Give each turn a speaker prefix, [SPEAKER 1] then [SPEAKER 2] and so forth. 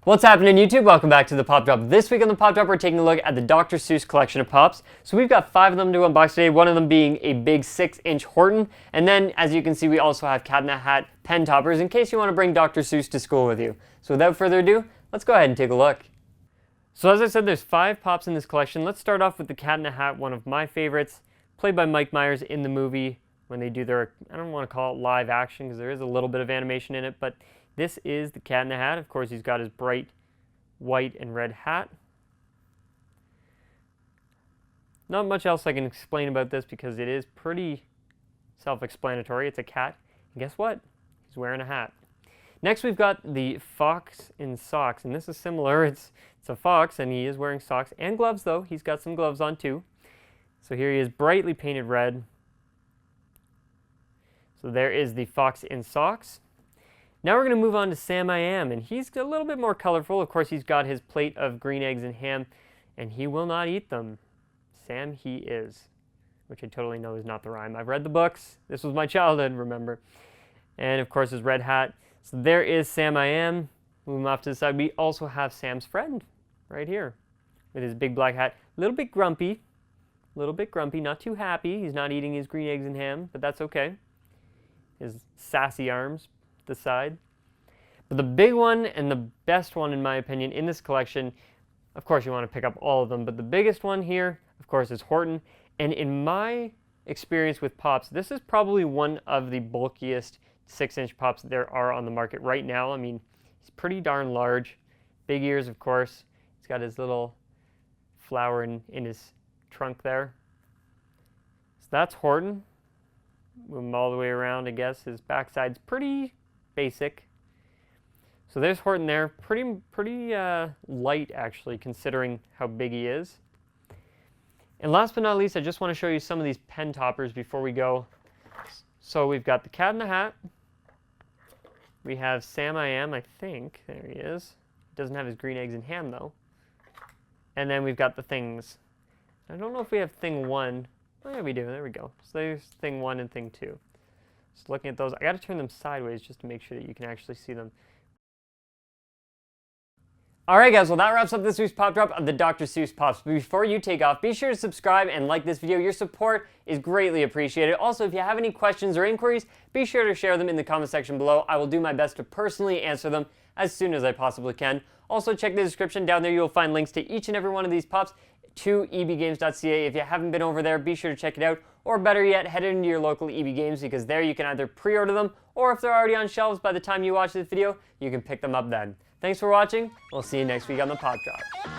[SPEAKER 1] What's happening YouTube? Welcome back to the Pop Drop. This week on the Pop Drop we're taking a look at the Dr. Seuss collection of Pops. So we've got 5 of them to unbox today, one of them being a big 6-inch Horton. And then as you can see we also have Cat in the Hat pen toppers in case you want to bring Dr. Seuss to school with you. So without further ado, let's go ahead and take a look. So as I said, there's 5 Pops in this collection. Let's start off with the Cat in the Hat, one of my favorites, played by Mike Myers in the movie when they do their, I don't want to call it live action because there is a little bit of animation in it, but this is the Cat in the Hat. Of course, he's got his bright white and red hat. Not much else I can explain about this because it is pretty self-explanatory. It's a cat, and guess what? He's wearing a hat. Next we've got the fox in socks, and this is similar. It's a fox, and he is wearing socks and gloves though. He's got some gloves on too. So here he is, brightly painted red. So there is the fox in socks. Now we're going to move on to Sam I Am, and he's a little bit more colorful. Of course, he's got his plate of green eggs and ham, and he will not eat them. Sam he is, which I totally know is not the rhyme. I've read the books. This was my childhood, remember. And of course, his red hat. So there is Sam I Am. Moving off to the side, we also have Sam's friend right here with his big black hat. A little bit grumpy, not too happy. He's not eating his green eggs and ham, but that's okay. His sassy arms the side. But the big one and the best one in my opinion in this collection, of course you want to pick up all of them, but the biggest one here of course is Horton, and in my experience with Pops, this is probably one of the bulkiest 6-inch Pops there are on the market right now. I mean, he's pretty darn large, big ears of course, he's got his little flower in his trunk there. So that's Horton. Move him all the way around, I guess. His backside's pretty basic. So there's Horton there, pretty light actually considering how big he is. And last but not least, I just want to show you some of these pen toppers before we go. So we've got the Cat in the Hat. We have Sam I Am, I think. There he is. Doesn't have his green eggs and ham though. And then we've got the things. I don't know if we have thing 1. Oh yeah, we do. There we go. So there's thing 1 and thing 2. Just looking at those, I got to turn them sideways just to make sure that you can actually see them. Alright guys, well that wraps up this week's Pop Drop of the Dr. Seuss Pops. But before you take off, be sure to subscribe and like this video. Your support is greatly appreciated. Also, if you have any questions or inquiries, be sure to share them in the comment section below. I will do my best to personally answer them as soon as I possibly can. Also, check the description down there. You'll find links to each and every one of these Pops to ebgames.ca. If you haven't been over there, be sure to check it out. Or better yet, head into your local EB Games because there you can either pre-order them or if they're already on shelves by the time you watch this video, you can pick them up then. Thanks for watching. We'll see you next week on the Pop Drop.